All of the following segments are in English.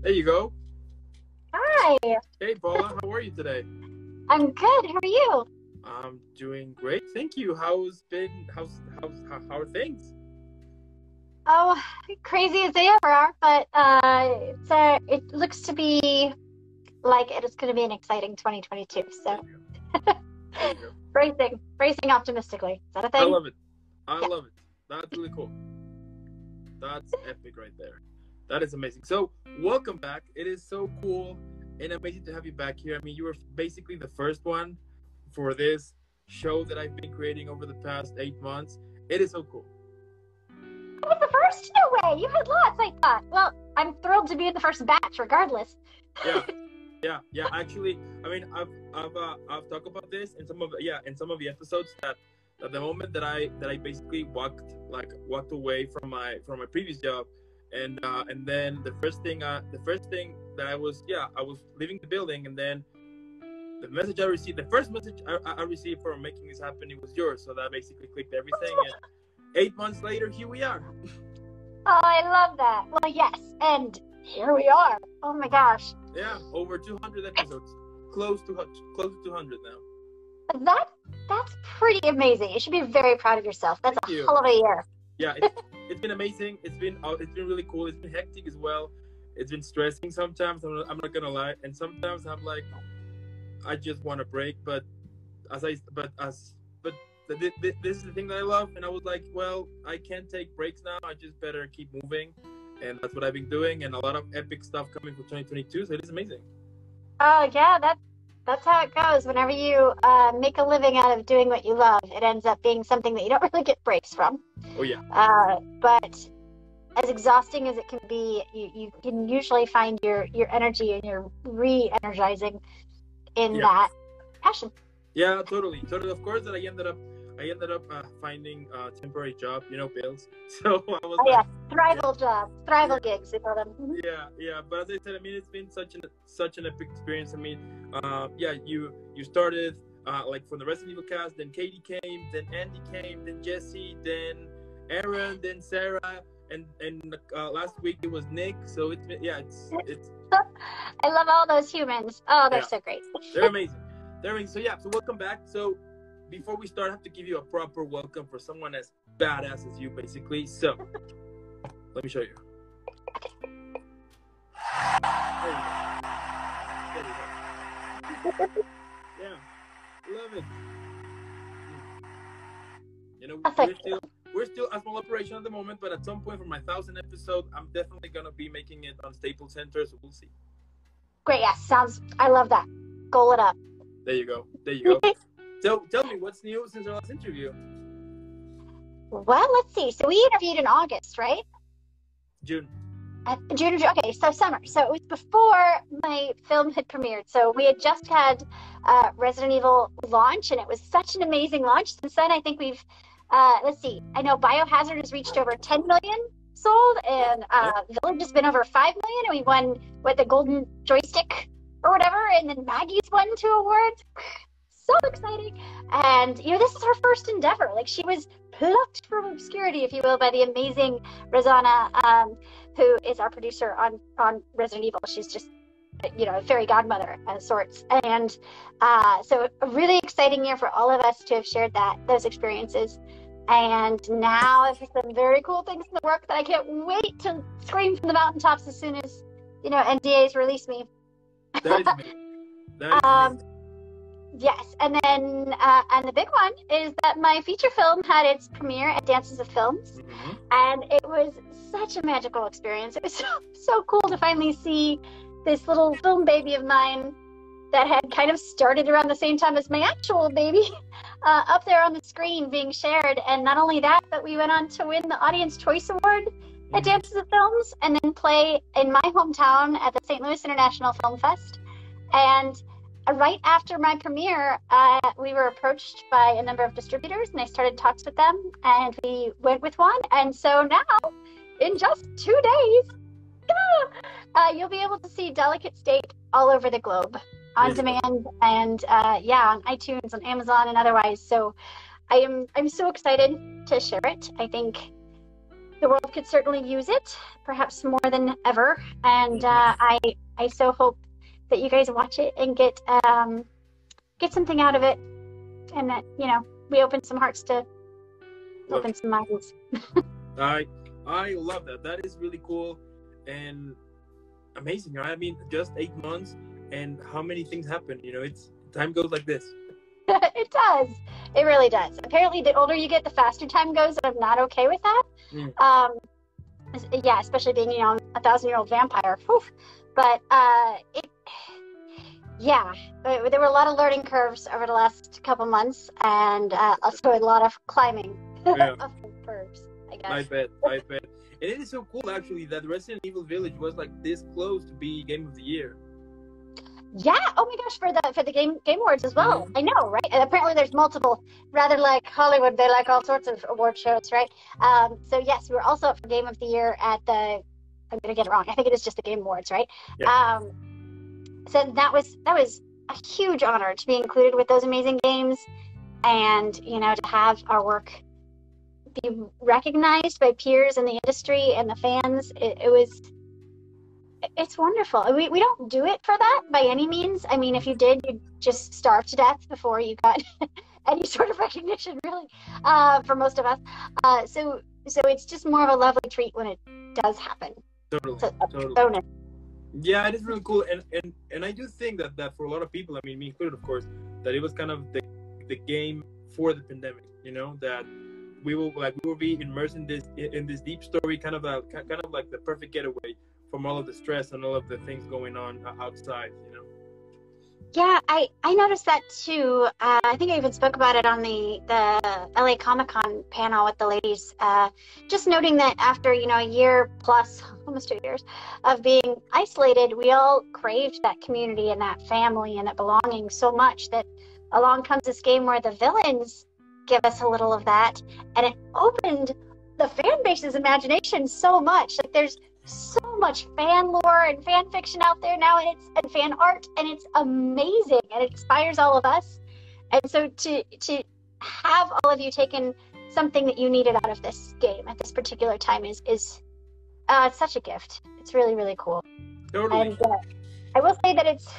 There you go. Hi, Hey, Paula, how are you today? I'm good. How are you? I'm doing great, thank you. How are things? Oh, crazy as they ever are, but it looks to be like it is going to be an exciting 2022. There So you go. There you go. bracing optimistically. Is that a I thing? love it. I Yeah. love it. That's really cool. That's epic right there. That is amazing. So, welcome back. It is so cool and amazing to have you back here. I mean, you were basically the first one for this show that I've been creating over the past 8 months. It is so cool. I was the first? No way. You had lots, I thought. Well, I'm thrilled to be in the first batch, regardless. Yeah. Yeah. Actually, I mean, I've talked about this in some of the episodes that at the moment that I basically walked away from my previous job, and then the first thing that I was leaving the building, and then the first message I received for making this happen, it was yours. So that basically clicked everything, and 8 months later, here we are. Oh, I love that. Well, yes, and here we are. Oh my gosh. Yeah, over 200 episodes, close to 200 now. That that's pretty amazing. You should be very proud of yourself. That's Thank a you. hell of a year. Yeah, it's been amazing. It's been really cool. It's been hectic as well. It's been stressing sometimes. I'm not gonna lie, and sometimes I'm like, I just want a break. But this is the thing that I love, and I was like, well, I can't take breaks now. I just better keep moving, and that's what I've been doing. And a lot of epic stuff coming for 2022. So it is amazing. Oh yeah, that's how it goes. Whenever you make a living out of doing what you love, it ends up being something that you don't really get breaks from. Oh yeah, But as exhausting as it can be, you can usually find your energy and your re-energizing in yeah, that passion. yeah, totally. Of course, that I ended up finding a temporary job, bills. So I was Oh yeah, like, thrival jobs, yeah, thrival gigs, we call them. Mhm. yeah. But as I said, I mean, it's been such an epic experience. I mean, yeah, you started like from the Resident Evil cast, then Katie came, then Andy came, then Jesse, then Aaron, then Sarah, and last week it was Nick. So it's been, yeah, it's I love all those humans. Oh, they're yeah, so great. they're amazing. They're amazing. So yeah, so welcome back. So before we start, I have to give you a proper welcome for someone as badass as you, basically. So let me show you. There you go. There you go. Yeah, love it. That's We're still a small operation at the moment, but at some point for my 1,000th episode, I'm definitely gonna be making it on Staples Center. So we'll see. great. Yeah, sounds. I love that. Goal it up. There you go. There you go. So tell me, what's new since our last interview? Well, let's see. So we interviewed in August, right? June. June. Okay, so summer. So it was before my film had premiered. So we had just had Resident Evil launch, and it was such an amazing launch. Since then, I think we've, let's see. I know Biohazard has reached over 10 million sold, and Yeah. Village has been over 5 million, and we won with the Golden Joystick or whatever, and then Maggie's won 2 awards. So exciting. And this is her first endeavor. Like, she was plucked from obscurity, if you will, by the amazing Rosanna, who is our producer on Resident Evil. She's just a fairy godmother of sorts. And so a really exciting year for all of us to have shared those experiences. And now there's some very cool things in the work that I can't wait to scream from the mountaintops as soon as NDAs release me. That is amazing. That is amazing. Yes, and then and the big one is that my feature film had its premiere at Dances of Films, Mm-hmm. and it was such a magical experience. It was so cool to finally see this little film baby of mine that had kind of started around the same time as my actual baby up there on the screen being shared. And not only that, but we went on to win the Audience Choice Award at Dances of Films, and then play in my hometown at the St. Louis International Film Fest. And right after my premiere, we were approached by a number of distributors, and I started talks with them, and we went with one. And so now, in just 2 days, you'll be able to see Delicate State all over the globe on demand, and on iTunes, on Amazon, and otherwise. So I'm so excited to share it. I think the world could certainly use it, perhaps more than ever. And I so hope that you guys watch it and get something out of it, and that we open some hearts to open some minds. I love that. That is really cool and amazing. I mean, just 8 months, and how many things happen. It's time goes like this. It does. It really does. Apparently, the older you get, the faster time goes, and I'm not okay with that. Yeah, especially being, a 1,000-year-old vampire. Whew. But there were a lot of learning curves over the last couple months, and also a lot of climbing of curves, I guess. I bet. And it is so cool, actually, that Resident Evil Village was like this close to be Game of the Year. Yeah. Oh my gosh, for the Game Awards as well. I know, right? And apparently there's multiple. Rather like Hollywood, they like all sorts of award shows, right? So yes, we were also up for Game of the Year at the. I'm gonna get it wrong. I think it is just the Game Awards, right? Yeah. So that was a huge honor to be included with those amazing games, and to have our work be recognized by peers in the industry and the fans. It's wonderful. We don't do it for that by any means. I mean, if you did, you'd just starve to death before you got any sort of recognition, really, for most of us. So it's just more of a lovely treat when it does happen. Totally. Bonus. Yeah, it is really cool, and I do think that for a lot of people, I mean, me included, of course, that it was kind of the game for the pandemic. That we will be immersed in this deep story, kind of like the perfect getaway from all of the stress and all of the things going on outside, Yeah, I noticed that too. I think I even spoke about it on the LA Comic-Con panel with the ladies. Just noting that after, a year plus, almost 2 years, of being isolated, we all craved that community and that family and that belonging so much that along comes this game where the villains give us a little of that. And it opened the fan base's imagination so much. Like, there's so much fan lore and fan fiction out there now, and fan art, and it's amazing, and it inspires all of us. And so to have all of you taken something that you needed out of this game at this particular time is it's such a gift. It's really, really cool. Totally. And I will say that it's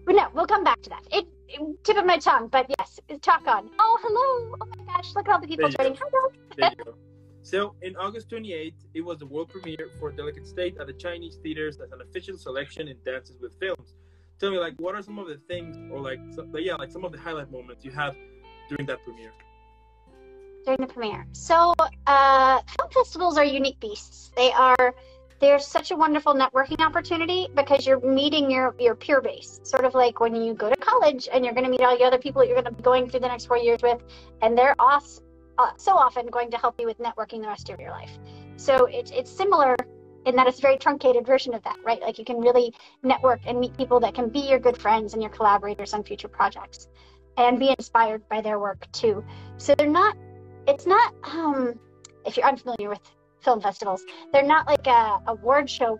no, we'll come back to that. Tip of my tongue, but yes, talk on. Oh, hello. Oh my gosh, look at all the people joining. Hello. There you go. So, in August 28th, it was the world premiere for Delicate State at the Chinese theaters as an official selection in Dances with Films. Tell me, what are some of the things, or some of the highlight moments you had during that premiere? During the premiere. So, film festivals are unique beasts. They're such a wonderful networking opportunity because you're meeting your peer base, sort of like when you go to college and you're going to meet all the other people that you're going to be going through the next 4 years with, and they're so often going to help you with networking the rest of your life. So it's similar in that it's a very truncated version of that, right? Like, you can really network and meet people that can be your good friends and your collaborators on future projects, and be inspired by their work too. So it's not if you're unfamiliar with film festivals, they're not like a award show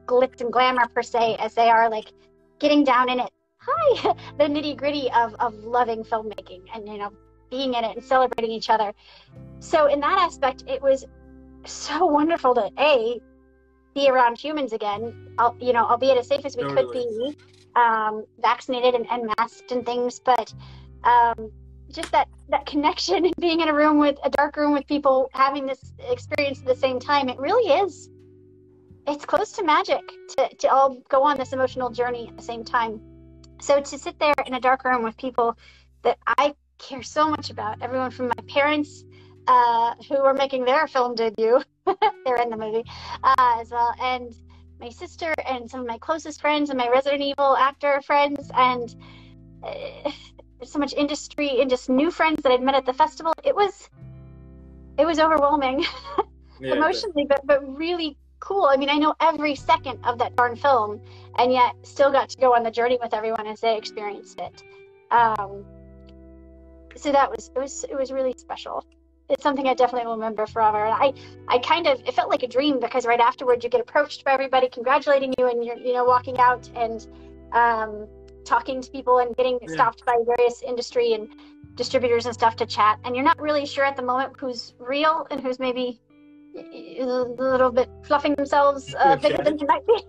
glitz and glamour per se, as they are like getting down in it. The nitty gritty of loving filmmaking and being in it and celebrating each other. So in that aspect, it was so wonderful to be around humans again, albeit as safe as we could be, vaccinated and masked and things, but just that connection and being in a dark room with people having this experience at the same time, it's close to magic to all go on this emotional journey at the same time. So to sit there in a dark room with people that I care so much about, everyone from my parents who are making their film debut, they're in the movie as well, and my sister and some of my closest friends and my Resident Evil actor friends, and there's so much industry and just new friends that I'd met at the festival. It was overwhelming, emotionally, but really cool. I mean, I know every second of that darn film, and yet still got to go on the journey with everyone as they experienced it. So it was really special. It's something I definitely will remember forever. And it felt like a dream, because right afterwards you get approached by everybody congratulating you, and you're walking out and talking to people and getting stopped by various industry and distributors and stuff to chat, and you're not really sure at the moment who's real and who's maybe a little bit fluffing themselves bigger than they might be.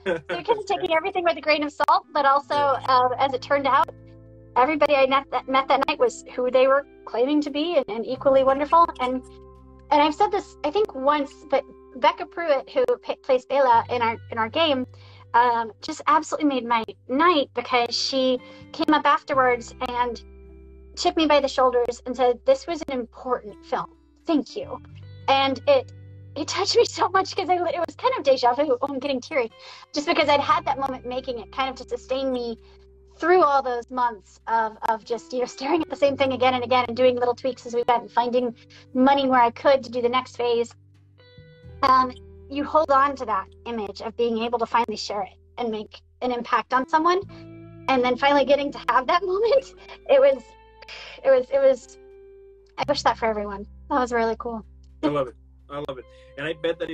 So you're kind of taking everything with a grain of salt, but also, as it turned out, everybody I met that night was who they were claiming to be, and equally wonderful. And I've said this, I think, once, but Becca Pruitt, who plays Bela in our game, just absolutely made my night, because she came up afterwards and took me by the shoulders and said, "This was an important film. Thank you." And it touched me so much, because it was kind of deja vu. Oh, I'm getting teary, just because I'd had that moment making it, kind of to sustain me through all those months of just, staring at the same thing again and again, and doing little tweaks as we went, and finding money where I could to do the next phase. You hold on to that image of being able to finally share it and make an impact on someone, and then finally getting to have that moment. It was. I wish that for everyone. That was really cool. I love it. And I bet that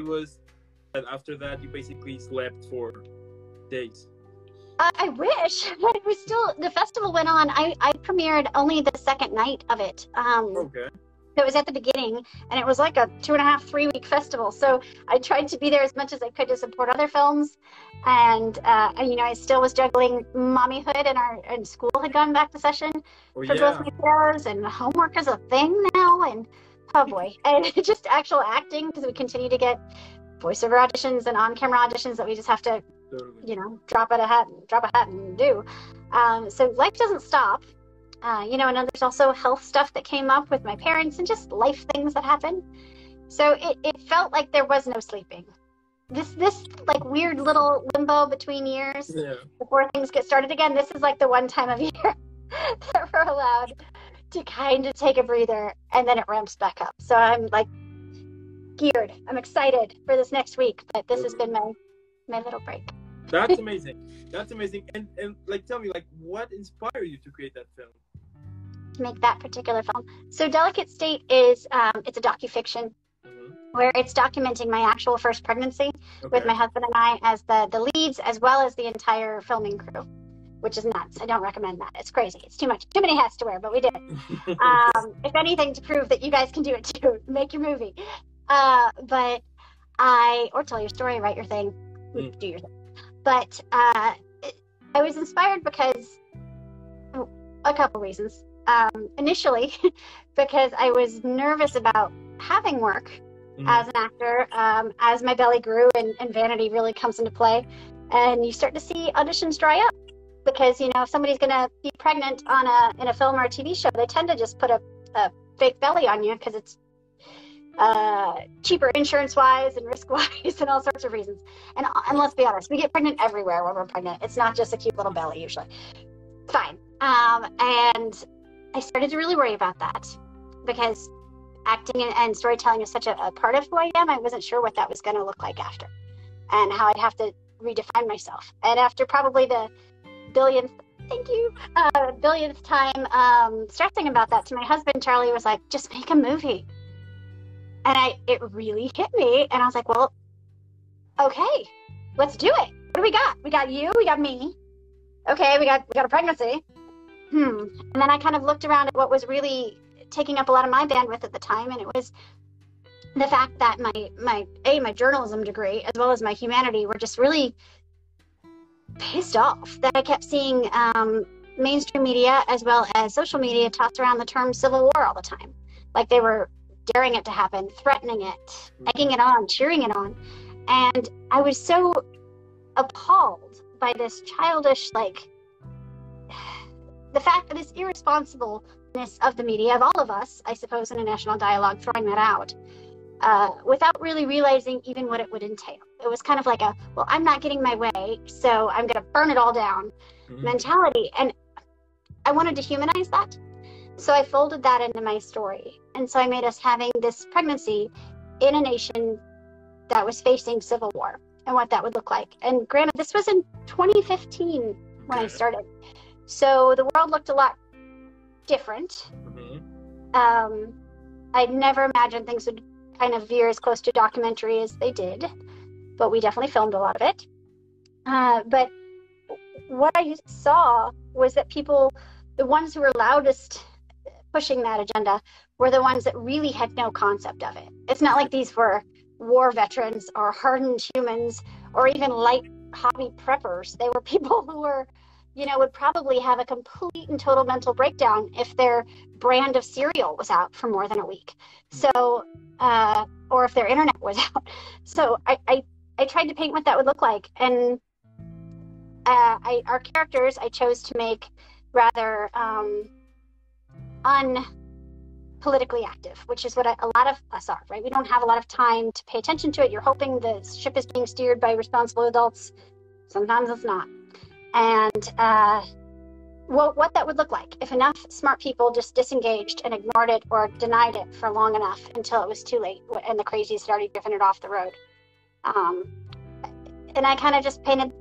that after that you basically slept for days. I wish, but it was still, the festival went on. I premiered only the second night of it. Okay. It was at the beginning, and it was like a 2.5, 3-week festival. So I tried to be there as much as I could to support other films. And, I still was juggling mommyhood, and school had gone back to session for both my kiddos, and homework is a thing now. And oh boy, and just actual acting, because we continue to get voiceover auditions and on-camera auditions that we just have to, drop a hat and do. So life doesn't stop. And then there's also health stuff that came up with my parents, and just life things that happen. So it felt like there was no sleeping. This like weird little limbo between years before things get started again. This is like the one time of year that we're allowed to kind of take a breather, and then it ramps back up. So I'm like geared. I'm excited for this next week, but this has been my little break. That's amazing. And like, tell me, like, what inspired you to create that film? To make that particular film. So Delicate State is it's a docufiction where it's documenting my actual first pregnancy with my husband and I as the leads, as well as the entire filming crew, which is nuts. I don't recommend that. It's crazy. It's too much. Too many hats to wear, but we did it. If anything, to prove that you guys can do it too. Make your movie. Or tell your story, write your thing, do your thing. But I was inspired because a couple reasons. Initially, because I was nervous about having work as an actor, as my belly grew and vanity really comes into play, and you start to see auditions dry up, because if somebody's going to be pregnant in a film or a TV show, they tend to just put a fake belly on you, because it's cheaper insurance-wise and risk-wise and all sorts of reasons. And let's be honest, we get pregnant everywhere when we're pregnant. It's not just a cute little belly usually. Fine. And I started to really worry about that, because acting and storytelling is such a part of who I am. I wasn't sure what that was going to look like after, and how I'd have to redefine myself. And after probably the billionth time stressing about that to my husband, Charlie was like, "Just make a movie." And it really hit me, and I was like, "Well, okay, let's do it. What do we got? We got you, we got me. Okay, we got a pregnancy. And then I kind of looked around at what was really taking up a lot of my bandwidth at the time, and it was the fact that my journalism degree, as well as my humanity, were just really pissed off that I kept seeing mainstream media as well as social media toss around the term civil war all the time, like they were daring it to happen, threatening it, egging it on, cheering it on. And I was so appalled by this childish, the fact that this irresponsibleness of the media, of all of us, I suppose, in a national dialogue, throwing that out, without really realizing even what it would entail. It was kind of like well, I'm not getting my way, so I'm going to burn it all down mentality. And I wanted to humanize that. So I folded that into my story. And so I made us having this pregnancy in a nation that was facing civil war, and what that would look like. And granted, this was in 2015 when I started. So the world looked a lot different. I'd never imagined things would kind of veer as close to documentary as they did, but we definitely filmed a lot of it. But what I saw was that people, the ones who were loudest pushing that agenda were the ones that really had no concept of it. It's not like these were war veterans or hardened humans or even light hobby preppers. They were people who were, would probably have a complete and total mental breakdown if their brand of cereal was out for more than a week. So, or if their internet was out. So I tried to paint what that would look like. And our characters, I chose to make rather unpolitically active, which is what a lot of us are, right? We don't have a lot of time to pay attention to it. You're hoping the ship is being steered by responsible adults. Sometimes it's not. And what that would look like if enough smart people just disengaged and ignored it or denied it for long enough until it was too late and the crazies had already driven it off the road. And I kind of just painted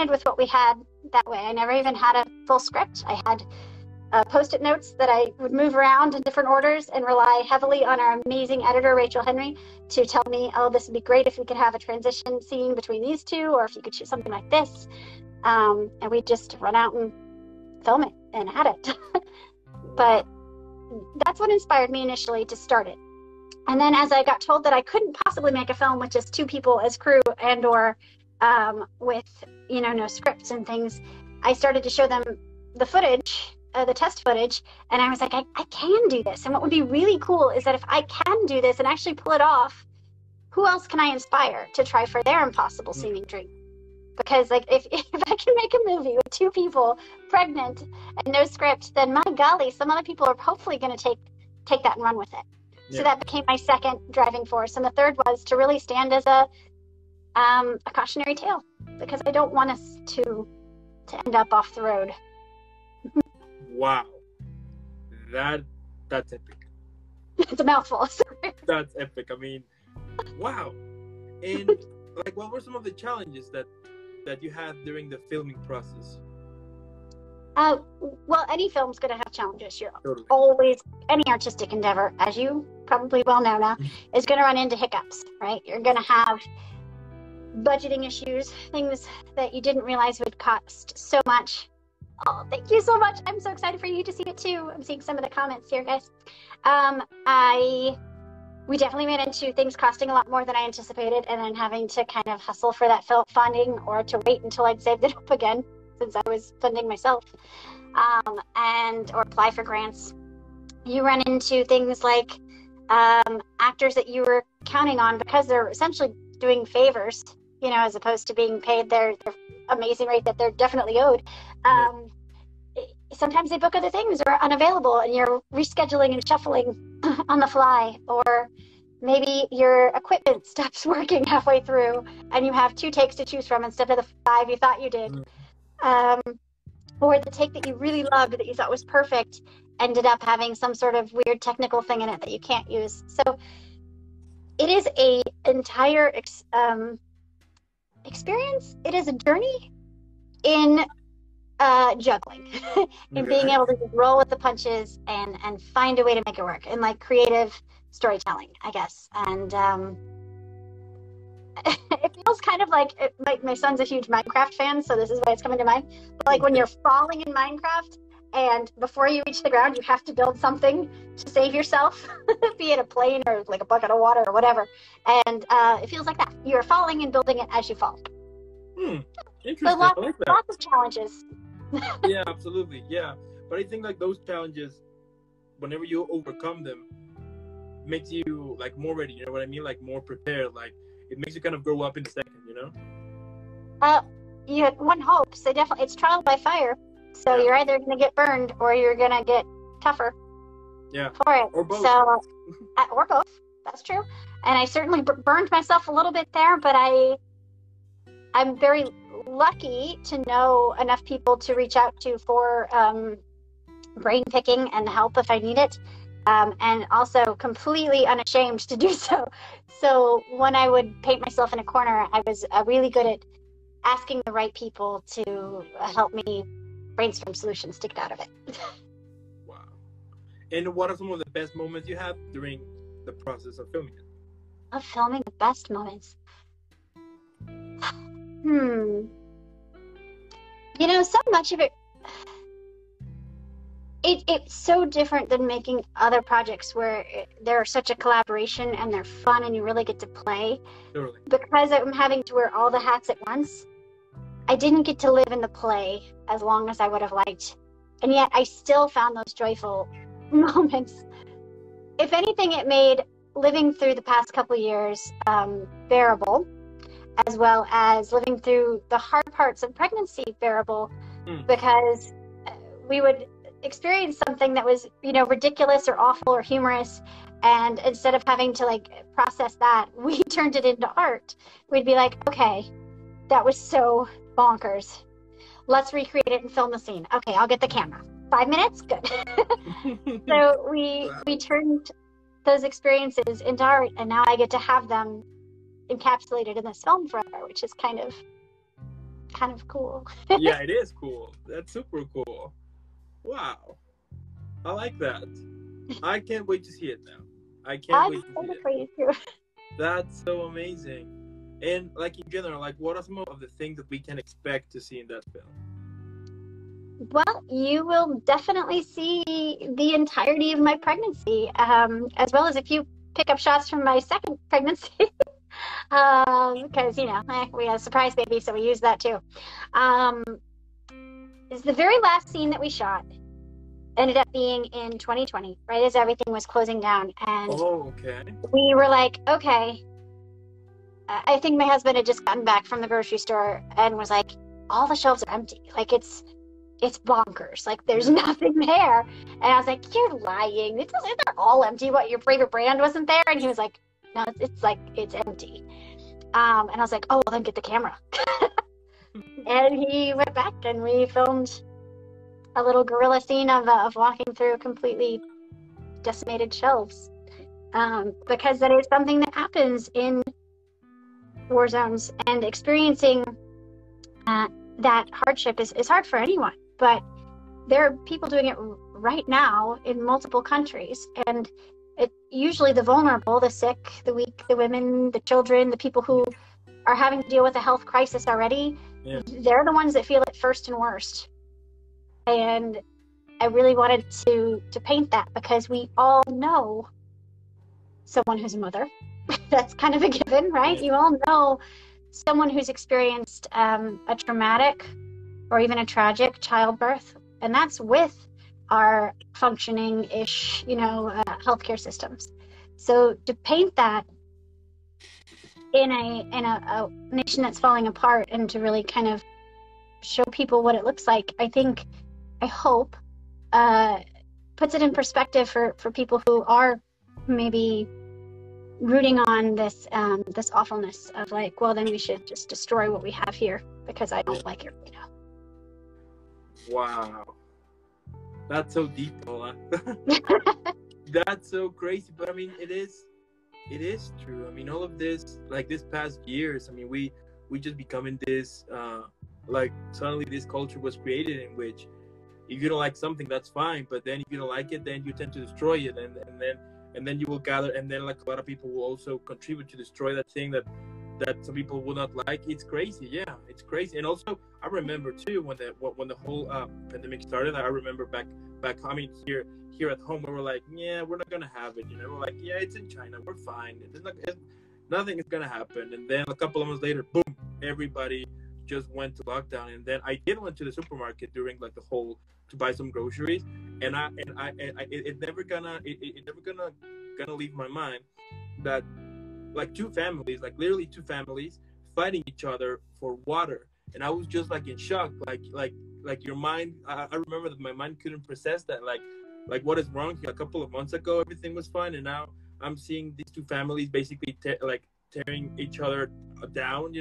with what we had that way. I never even had a full script. I had Post-it notes that I would move around in different orders and rely heavily on our amazing editor, Rachel Henry, to tell me, oh, this would be great if we could have a transition scene between these two, or if you could shoot something like this. And we'd just run out and film it and add it. But that's what inspired me initially to start it. And then as I got told that I couldn't possibly make a film with just 2 people as crew and or with, no scripts and things, I started to show them the footage, the test footage, and I was like, I can do this. And what would be really cool is that if I can do this and actually pull it off, who else can I inspire to try for their impossible seeming dream? Because like if I can make a movie with 2 people pregnant and no script, then my golly, some other people are hopefully going to take that and run with it. Yeah. So that became my second driving force. And the third was to really stand as a cautionary tale, because I don't want us to end up off the road. Wow, that's epic. It's a mouthful. That's epic. I mean, wow. And like, what were some of the challenges that you had during the filming process? Well, any film's going to have challenges. You're Totally. Always, any artistic endeavor, as you probably well know now, is going to run into hiccups, right? You're going to have budgeting issues, things that you didn't realize would cost so much. Oh, thank you so much. I'm so excited for you to see it too. I'm seeing some of the comments here, guys. We definitely ran into things costing a lot more than I anticipated, and then having to kind of hustle for that funding or to wait until I'd saved it up again, since I was funding myself, or apply for grants. You run into things like actors that you were counting on because they're essentially doing favors, as opposed to being paid their amazing rate that they're definitely owed. Sometimes they book other things or are unavailable, and you're rescheduling and shuffling on the fly, or maybe your equipment stops working halfway through and you have 2 takes to choose from instead of the 5 you thought you did. Or the take that you really loved, that you thought was perfect, ended up having some sort of weird technical thing in it that you can't use. So it is a entire experience. It is a journey in juggling, in being able to just roll with the punches and find a way to make it work, and like creative storytelling, I guess. And it feels kind of like my son's a huge Minecraft fan, so this is why it's coming to mind. But like when you're falling in Minecraft, and before you reach the ground, you have to build something to save yourself, be it a plane or like a bucket of water or whatever. And it feels like that. You're falling and building it as you fall. Interesting. So lots like of challenges. Yeah, absolutely. Yeah. But I think like those challenges, whenever you overcome them, makes you like more ready, you know what I mean? Like more prepared. Like it makes you kind of grow up in a second, One hopes. So definitely, it's trial by fire. So you're either going to get burned or you're going to get tougher. Yeah. For it. Or both. So, or both. That's true. And I certainly burned myself a little bit there, but I'm very lucky to know enough people to reach out to for brain picking and help if I need it. And also completely unashamed to do so. So when I would paint myself in a corner, I was really good at asking the right people to help me brainstorm solutions to get out of it. Wow. And what are some of the best moments you had during the process of filming it? Of filming the best moments. So much of it, It's so different than making other projects where they're such a collaboration and they're fun and you really get to play. Totally. Because I'm having to wear all the hats at once, I didn't get to live in the play as long as I would have liked. And yet I still found those joyful moments. If anything, it made living through the past couple years bearable, as well as living through the hard parts of pregnancy bearable, because we would experience something that was, ridiculous or awful or humorous, and instead of having to like process that, we turned it into art. We'd be like, okay, that was so bonkers. Let's recreate it and film the scene. Okay, I'll get the camera. 5 minutes? Good. So we turned those experiences into art, and now I get to have them encapsulated in this film forever, which is kind of cool. Yeah, it is cool. That's super cool. Wow. I like that. I can't wait to see it now. I can't wait to see it. For you too. That's so amazing. And like in general, like what are some of the things that we can expect to see in that film? Well, you will definitely see the entirety of my pregnancy, as well as a few pickup shots from my second pregnancy. Because, we had a surprise baby, so we used that too. It's the very last scene that we shot. Ended up being in 2020, right as everything was closing down. And we were like, okay. I think my husband had just gotten back from the grocery store and was like, all the shelves are empty. Like, it's bonkers. Like, there's nothing there. And I was like, you're lying. They're all empty. What, your favorite brand wasn't there? And he was like, no, it's empty. And I was like, oh, well, then get the camera. And he went back and we filmed a little guerrilla scene of walking through completely decimated shelves. Because that is something that happens in war zones, and experiencing that hardship is hard for anyone. But there are people doing it right now in multiple countries, and usually the vulnerable, the sick, the weak, the women, the children, the people who are having to deal with a health crisis already, they're the ones that feel it first and worst. And I really wanted to paint that, because we all know someone who's a mother. That's kind of a given, right? You all know someone who's experienced a traumatic or even a tragic childbirth, and that's with our functioning-ish, healthcare systems. So to paint that in a nation that's falling apart, and to really kind of show people what it looks like, I hope puts it in perspective for people who are maybe rooting on this awfulness of like, well, then we should just destroy what we have here because I don't like it. Wow, that's so deep, Paula. That's so crazy, but I mean, it is true. I mean, all of this, like this past years, I mean, we just becoming this like suddenly this culture was created in which if you don't like something, that's fine, but then if you don't like it, then you tend to destroy it, and then you will gather, and then like a lot of people will also contribute to destroy that thing that some people will not like. It's crazy. Yeah, it's crazy. And also I remember too when the whole pandemic started, I remember back I mean here at home we were like, yeah, we're not gonna have it, we're like, yeah, it's in China, we're fine, nothing is gonna happen. And then a couple of months later, boom, everybody just went to lockdown. And then I did went to the supermarket during like the whole to buy some groceries, and it never gonna leave my mind that like literally two families fighting each other for water. And I was just like in shock, like your mind, I remember that my mind couldn't process that, like what is wrong here? A couple of months ago everything was fine, and now I'm seeing these two families basically tearing each other down,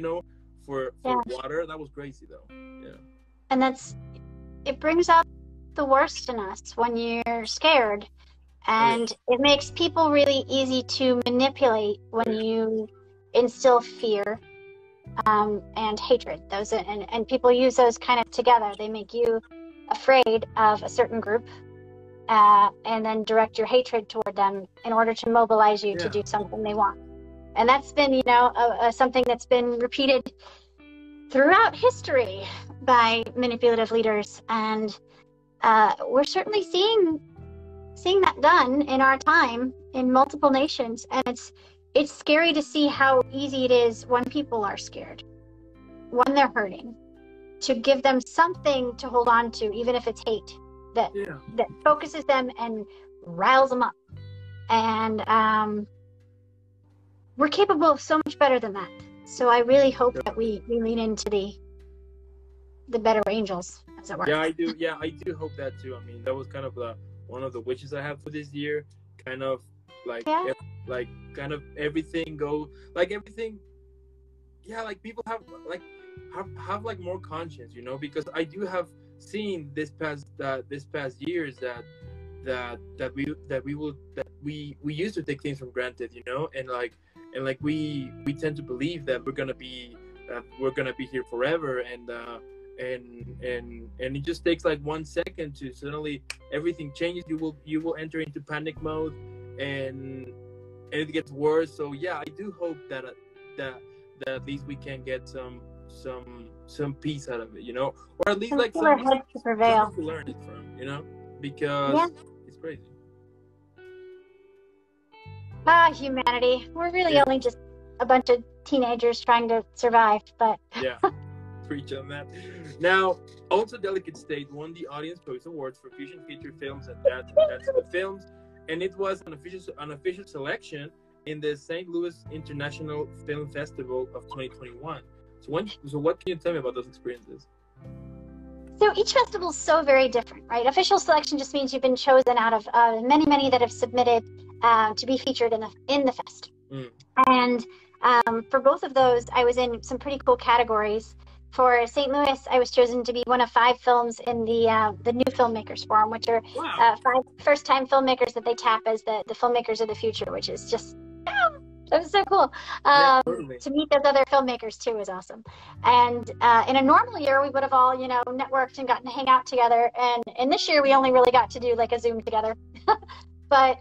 for water. That was crazy though. Yeah. And it brings out the worst in us when you're scared, and it makes people really easy to manipulate when you instill fear and hatred. And people use those kind of together. They make you afraid of a certain group, and then direct your hatred toward them in order to mobilize you to do something they want. And that's been, something that's been repeated throughout history by manipulative leaders. And we're certainly seeing that done in our time in multiple nations, and it's scary to see how easy it is when people are scared, when they're hurting, to give them something to hold on to, even if it's hate that focuses them and riles them up. And we're capable of so much better than that. So I really hope that we lean into the better angels, as it were. Yeah, I do. Yeah, I do hope that too. I mean, that was kind of one of the wishes I have for this year. Kind of like, kind of everything go like everything. Yeah, like people have like more conscience, you know, because I do have seen this past years that we used to take things for granted, you know, and we tend to believe that we're gonna be here forever, and it just takes like 1 second to suddenly everything changes. You will enter into panic mode, and it gets worse. So yeah, I do hope that at least we can get some peace out of it, you know, or at least like something to learn it from, you know, because it's crazy. Humanity. We're really only just a bunch of teenagers trying to survive, but yeah. Preach on that. Now, also Delicate State won the Audience Choice Awards for Fusion Feature Films at That's the Films, and it was an official selection in the St. Louis International Film Festival of 2021. So what can you tell me about those experiences? So each festival is so very different, right? Official selection just means you've been chosen out of many that have submitted to be featured in the fest. And for both of those, I was in some pretty cool categories. For St. Louis, I was chosen to be one of 5 films in the New Filmmakers Forum, which are 5 first-time filmmakers that they tap as the filmmakers of the future, which is just that was so cool. Totally. To meet those other filmmakers too is awesome. And in a normal year, we would have all, you know, networked and gotten to hang out together. And this year, we only really got to do like a Zoom together, but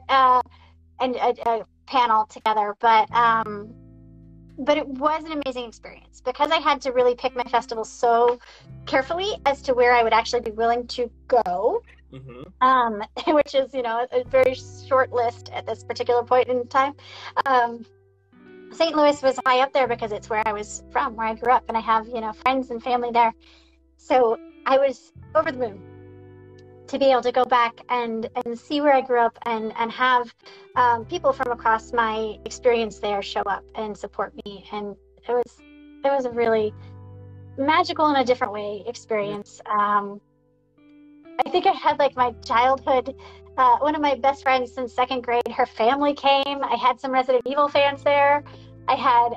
and a panel together. But it was an amazing experience because I had to really pick my festival so carefully as to where I would actually be willing to go. Which is, you know, a very short list at this particular point in time. St. Louis was high up there because it's where I was from, where I grew up, and I have, you know, friends and family there. So I was over the moon to be able to go back and see where I grew up and have people from across my experience there show up and support me. And it was a really magical in a different way experience. I think I had like my childhood, one of my best friends since 2nd grade, her family came. I had some Resident Evil fans there. I had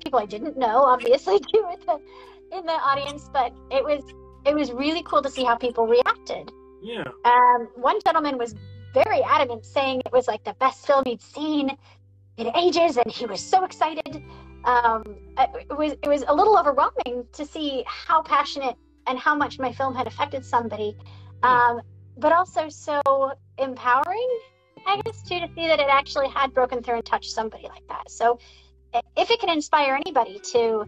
people I didn't know, obviously, too, in the audience, but it was really cool to see how people reacted. Yeah. One gentleman was very adamant, saying it was like the best film he'd seen in ages, and he was so excited. It was a little overwhelming to see how passionate and how much my film had affected somebody, but also so empowering, I guess, too, to see that it actually had broken through and touched somebody like that. So if it can inspire anybody to,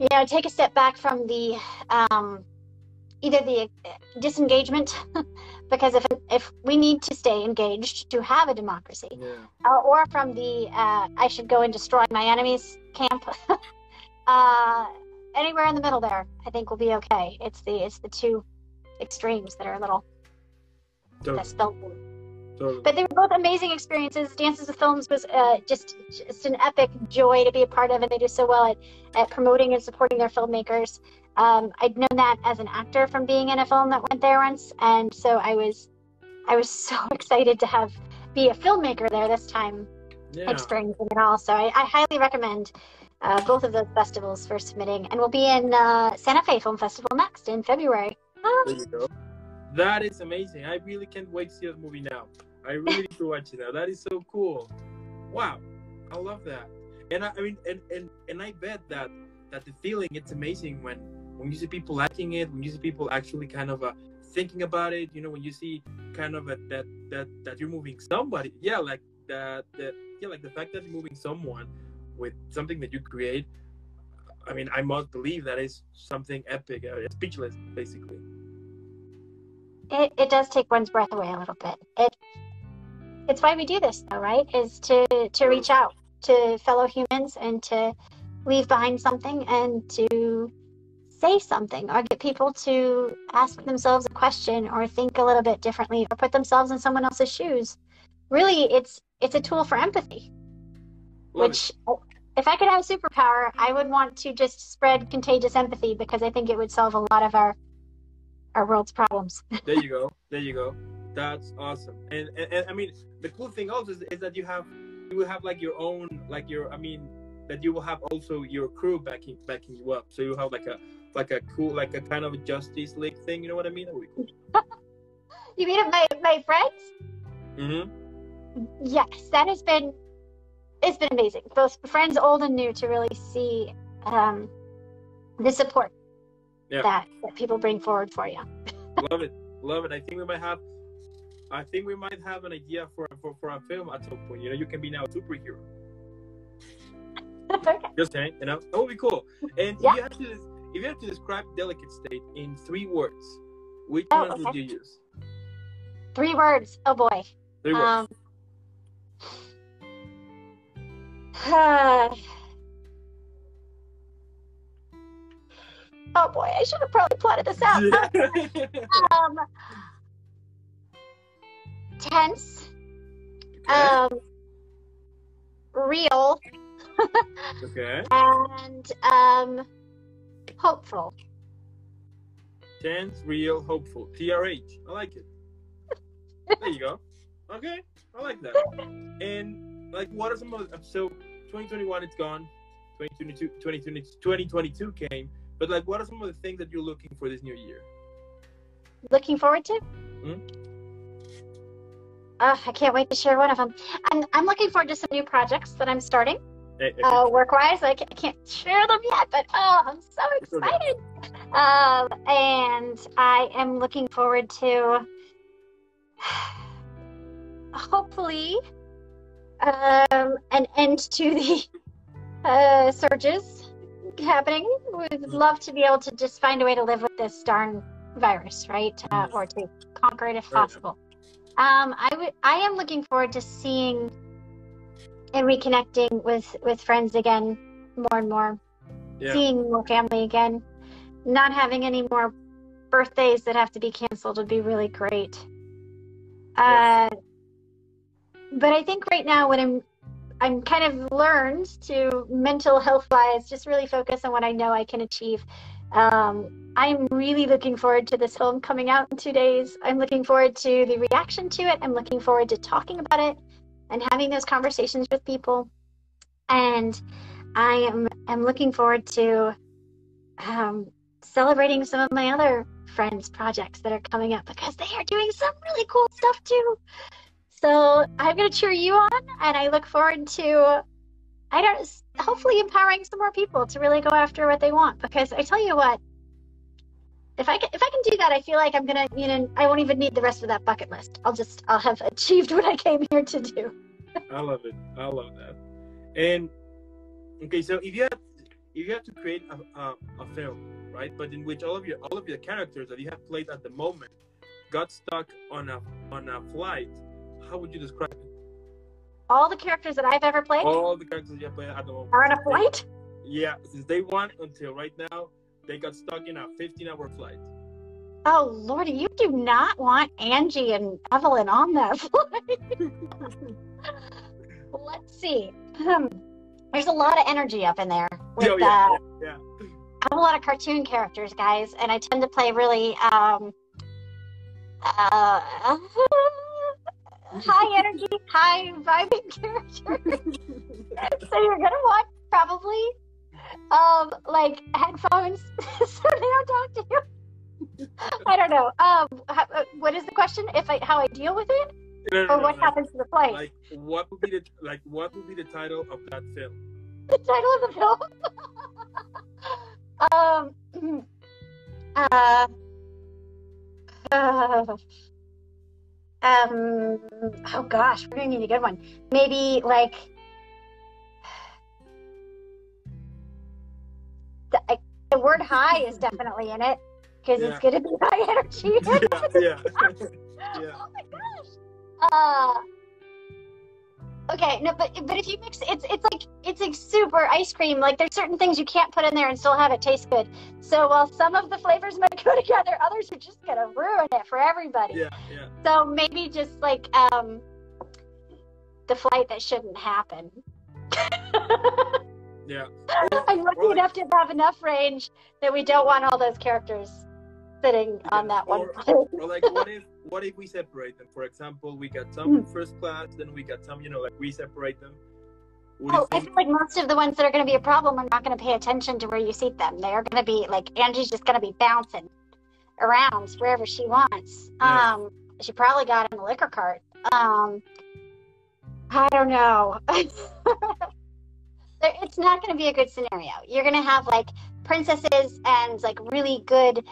you know, take a step back from the either the disengagement, because if we need to stay engaged to have a democracy, or from the I should go and destroy my enemies camp, anywhere in the middle there, I think will be okay. It's the 2 extremes that are a little spelled. Totally. But they were both amazing experiences. Dances with Films was just an epic joy to be a part of, and they do so well at promoting and supporting their filmmakers. I'd known that as an actor from being in a film that went there once, and so I was so excited to be a filmmaker there this time, experiencing it all. So I highly recommend both of those festivals for submitting, and we'll be in Santa Fe Film Festival next in February. There you go. That is amazing. I really can't wait to see that movie now. I really need to watch it now. That is so cool. Wow, I love that. And I mean, and I bet that the feeling, it's amazing when you see people liking it, when you see people actually kind of thinking about it. You know, when you see kind of that you're moving somebody. Yeah, like that. Like the fact that you're moving someone with something that you create. I mean, I must believe that is something epic. Speechless, basically. it does take one's breath away a little bit. It's why we do this, though, right? Is to reach out to fellow humans and to leave behind something and to say something or get people to ask themselves a question or think a little bit differently or put themselves in someone else's shoes. Really, it's a tool for empathy. Which, if I could have a superpower, I would want to just spread contagious empathy because I think it would solve a lot of our world's problems. There you go. That's awesome. And I mean, the cool thing also is that you will have like your own, like your, I mean, that you will have also your crew backing you up. So you have like a cool, like a kind of a Justice League thing. You know what I mean? That would be cool. You mean my friends? Mm-hmm. Yes, it's been amazing. Both friends old and new to really see the support that people bring forward for you. Love it. I think we might have an idea for a film at some point. You know, you can be now a superhero. Okay. Just saying, you know, that would be cool. And if you have to describe Delicate State in 3 words, which ones would you use? 3 words. Oh boy. 3 words. Oh boy, I should have probably plotted this out. Tense. Okay. Real. Okay. And hopeful. Tense, real, hopeful. TRH. I like it. There you go. Okay, I like that. And like, what are some of so 2021 it's gone, 2022 came, but like, what are some of the things that you're looking for this new year? Looking forward to? I can't wait to share one of them. I'm looking forward to some new projects that I'm starting. Work-wise, I can't share them yet, but I'm so excited. And I am looking forward to hopefully an end to the surges happening. Would love to be able to just find a way to live with this darn virus, right? Or to conquer it if possible. I am looking forward to seeing and reconnecting with friends again more and more. Seeing more family again. Not having any more birthdays that have to be canceled would be really great. But I think right now what I'm kind of learned to mental health wise just really focus on what I know I can achieve. I'm really looking forward to this film coming out in 2 days. I'm looking forward to the reaction to it. I'm looking forward to talking about it and having those conversations with people. And I am looking forward to celebrating some of my other friends' projects that are coming up because they are doing some really cool stuff too. So I'm going to cheer you on, and I look forward to hopefully empowering some more people to really go after what they want. Because I tell you what, if I can do that, I feel like I'm gonna, I won't even need the rest of that bucket list. I'll have achieved what I came here to do. I love it. I love that. And okay, so if you have to create a film, right, but in which all of your characters that you have played at the moment got stuck on a flight, how would you describe it? All the characters that I've ever played? All the characters you have played at the moment. Are on a flight? Yeah, since day one until right now, they got stuck in a 15-hour flight. Oh, Lordy, you do not want Angie and Evelyn on that flight. Let's see. There's a lot of energy up in there. Yeah. I have a lot of cartoon characters, guys, and I tend to play really high energy, high vibing characters. So you're gonna want probably like headphones so they don't talk to you. I don't know. What is the question? How I deal with it, or what happens to the flight? Like, what would be the title of that film? The title of the film? Oh gosh, we're gonna need a good one. Maybe like the word high is definitely in it. because it's going to be high energy. Yeah. Oh my gosh. Okay, no, but if you mix, it's like super ice cream. Like there's certain things you can't put in there and still have it taste good. So while some of the flavors might go together, others are just gonna ruin it for everybody. Yeah. So maybe just like the flight that shouldn't happen. Yeah. I'm lucky enough to have enough range that we don't want all those characters sitting on that one. Or like, what if we separate them? For example, we got some in first class, then we got some, like we separate them. I feel like most of the ones that are going to be a problem are not going to pay attention to where you seat them. They are going to be like, Angie's just going to be bouncing around wherever she wants. Yeah. She probably got in the liquor cart. I don't know. It's not going to be a good scenario. You're going to have like princesses and like really good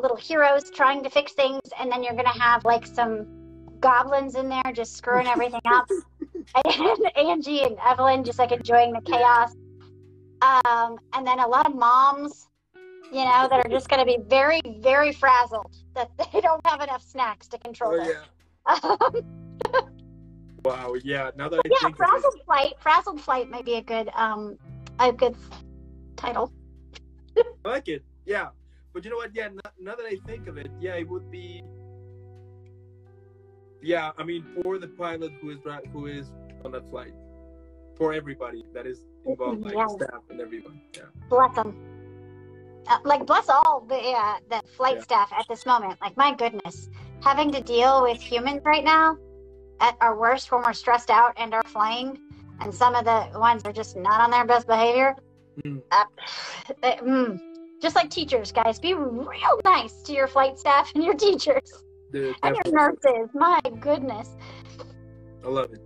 little heroes trying to fix things, and then you're going to have like some goblins in there just screwing everything up, and Angie and Evelyn just like enjoying the chaos, and then a lot of moms, that are just going to be very, very frazzled that they don't have enough snacks to control them. Wow, yeah. Now that I think Frazzled Flight might be a good title. I like it, yeah. But you know what? Yeah, now that I think of it, yeah, it would be. Yeah, I mean, for the pilot who is on that flight, for everybody that is involved, like staff and everyone. Yeah. Bless them. Bless all the flight staff at this moment. Like, my goodness, having to deal with humans right now at our worst when we're stressed out and are flying, and some of the ones are just not on their best behavior. Just like teachers, guys, be real nice to your flight staff and your teachers. Dude, and your nurses. My goodness. I love it.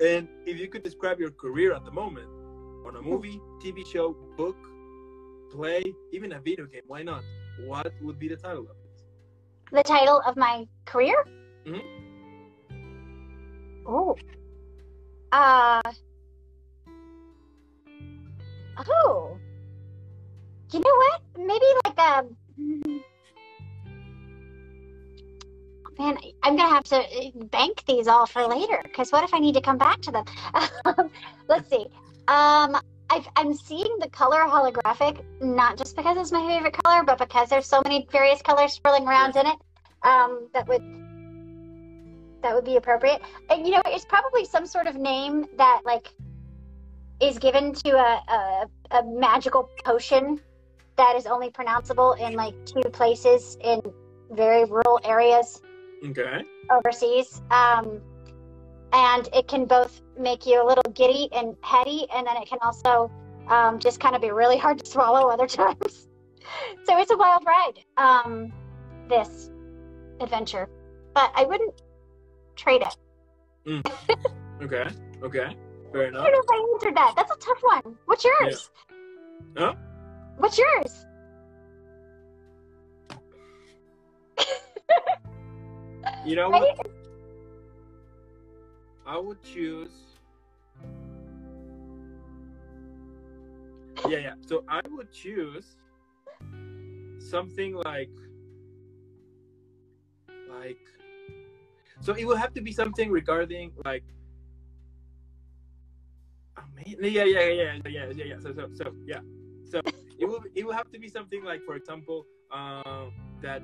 And if you could describe your career at the moment on a movie, TV show, book, play, even a video game, why not? What would be the title of it? The title of my career? Oh. Oh. You know what? Maybe like man, I'm gonna have to bank these all for later, because what if I need to come back to them? Let's see. I'm seeing the color holographic, not just because it's my favorite color, but because there's so many various colors swirling around in it. That would be appropriate. And it's probably some sort of name that like is given to a magical potion that is only pronounceable in like 2 places in very rural areas. Okay. Overseas. And it can both make you a little giddy and heady, and then it can also just kind of be really hard to swallow other times. So it's a wild ride, this adventure. But I wouldn't trade it. Okay. Fair enough. I don't know if I answered that. That's a tough one. What's yours? Yeah. Huh? What's yours? You know what? I would choose. Yeah. So I would choose something like. So it will have to be something regarding like. Oh man, yeah. So it will have to be something like, for example, that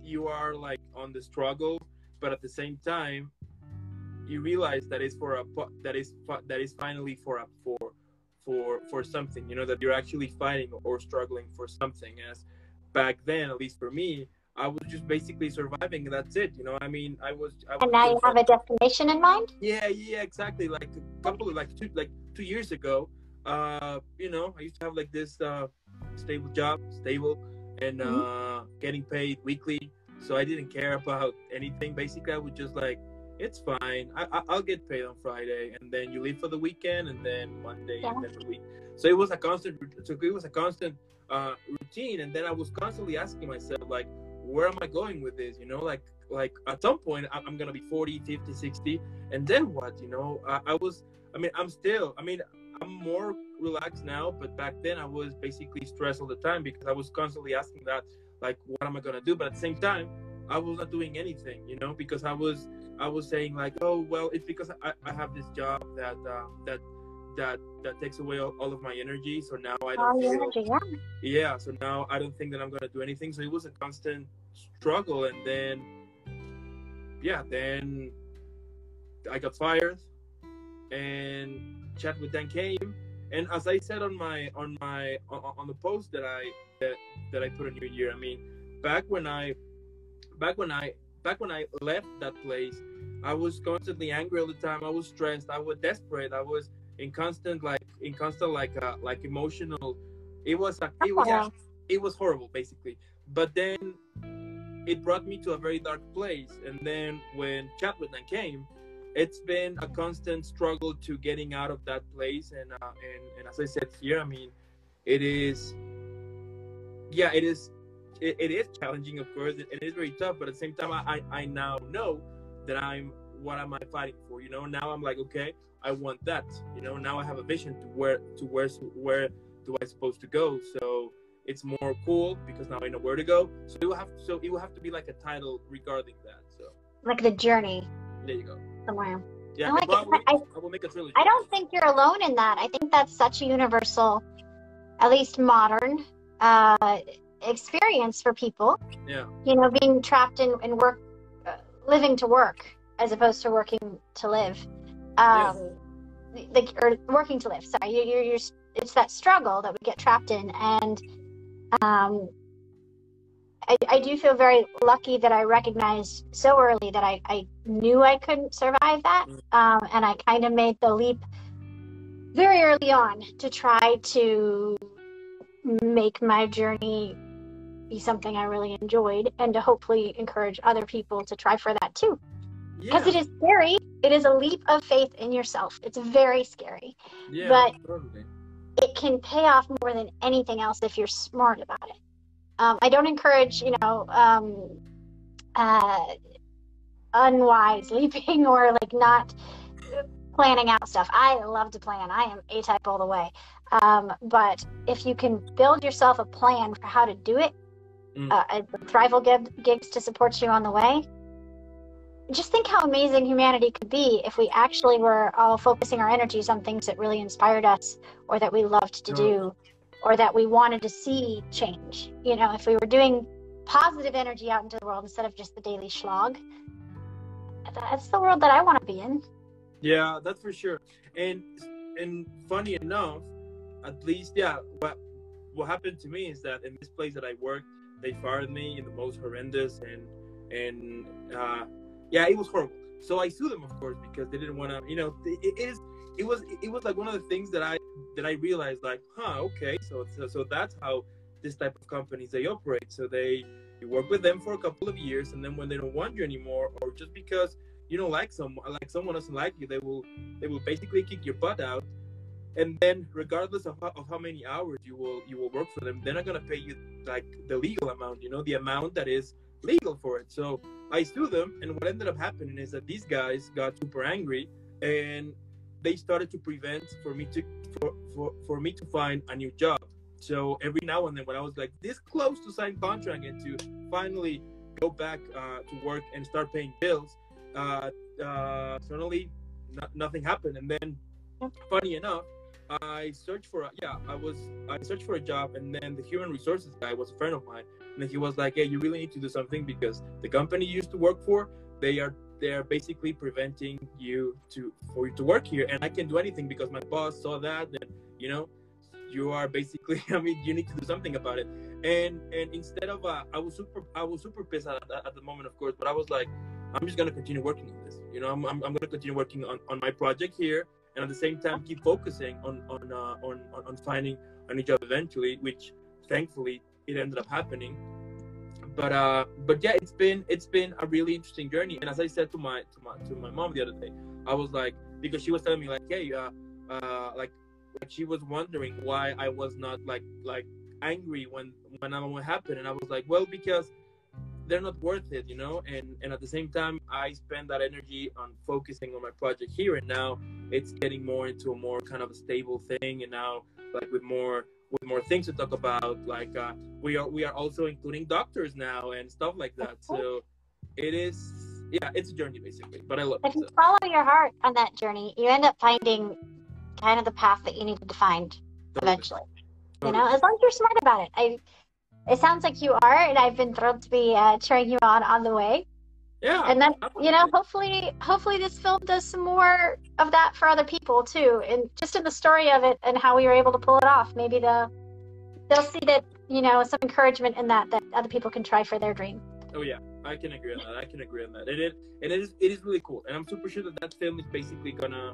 you are like on the struggle, but at the same time you realize that it's that is finally for something, that you're actually fighting or struggling for something. As back then, at least for me, I was just basically surviving, and that's it. I mean, I was and now you have a destination in mind? Yeah, exactly. Like a couple of 2 years ago, I used to have like this stable job, and getting paid weekly. So I didn't care about anything. Basically, I would just like, it's fine. I'll get paid on Friday, and then you leave for the weekend, and then Monday, and then the week. So it was a constant. Routine, and then I was constantly asking myself, like, where am I going with this? Like at some point I'm gonna be 40, 50, 60, and then what? I'm more relaxed now, but back then I was basically stressed all the time because I was constantly asking that, like, what am I gonna do? But at the same time, I was not doing anything, because I was saying like, oh well, it's because I have this job that takes away all of my energy. So now I don't All your feel, energy, yeah. yeah. So now I don't think that I'm gonna do anything. So it was a constant struggle, and then then I got fired, and Chat with Dan came, and as I said on the post that I put on New Year, I mean, back when I back when I left that place, I was constantly angry all the time. I was stressed. I was desperate. I was in constant like emotional. Oh, It was horrible basically. But then it brought me to a very dark place. And then when Chatwithdan came, it's been a constant struggle to getting out of that place. And as I said here, I mean, it is, it is challenging, of course. It is very tough, but at the same time, I now know that what am I fighting for? Now I'm like, okay, I want that. Now I have a vision to where do I supposed to go. So it's more cool because now I know where to go. So it will have to be like a title regarding that. So like the journey there you go. somewhere. Yeah, I like probably, it. I will make a trilogy. I don't think you're alone in that. I think that's such a universal, at least modern, experience for people. Yeah. Being trapped in work, living to work as opposed to working to live. Or working to live. Sorry, you're. It's that struggle that we get trapped in, and I do feel very lucky that I recognized so early that I knew I couldn't survive that, and I kind of made the leap very early on to try to make my journey be something I really enjoyed, and to hopefully encourage other people to try for that too. Because it is scary. It is a leap of faith in yourself. It's very scary. Yeah, but totally. It can pay off more than anything else if you're smart about it. I don't encourage, unwise leaping or like not planning out stuff. I love to plan. I am A-type all the way. But if you can build yourself a plan for how to do it, thrival gigs to support you on the way, just think how amazing humanity could be if we actually were all focusing our energies on things that really inspired us, or that we loved to do, or that we wanted to see change. If we were doing positive energy out into the world instead of just the daily slog, that's the world that I want to be in. Yeah, that's for sure. And funny enough, at least, what happened to me is that in this place that I worked, they fired me in the most horrendous and it was horrible. So I sued them, of course, because they didn't want to. It was like one of the things that I realized, like, okay, so that's how this type of companies they operate. So you work with them for a couple of years, and then when they don't want you anymore, or just because you don't like someone doesn't like you, they will basically kick your butt out. And then regardless of how many hours you will work for them, they're not gonna pay you like the legal amount, the amount that is legal for it. So I sued them, and what ended up happening is that these guys got super angry, and they started to prevent for me to find a new job. So every now and then, when I was like this close to sign contract and to finally go back to work and start paying bills, suddenly nothing happened. And then, funny enough, I searched for a job, and then the human resources guy was a friend of mine, and he was like, "Hey, you really need to do something because the company you used to work for, they are basically preventing you for you to work here, and I can't do anything because my boss saw that, and you are basically, I mean, you need to do something about it." And instead of I was super pissed at the moment, of course, but I was like, I'm just gonna continue working on this. I'm gonna continue working on my project here, and at the same time keep focusing on finding a new job eventually, which thankfully it ended up happening. But yeah, it's been a really interesting journey. And as I said to my mom the other day, I was like, because she was telling me like, hey, like she was wondering why I was not like angry when what happened, and I was like, well, because they're not worth it, and at the same time I spend that energy on focusing on my project here, and now it's getting more into a more kind of a stable thing, and now like with more things to talk about, like we are also including doctors now and stuff like that. So it is, yeah, it's a journey basically, but I love it. If you follow your heart on that journey, you end up finding kind of the path that you needed to find eventually. Totally. As long as you're smart about it. It sounds like you are, and I've been thrilled to be cheering you on the way. Yeah. And then, hopefully this film does some more of that for other people too, and just in the story of it and how we were able to pull it off. Maybe they'll see that, some encouragement in that other people can try for their dream. Oh yeah, I can agree on that. It is really cool, and I'm super sure that film is basically gonna.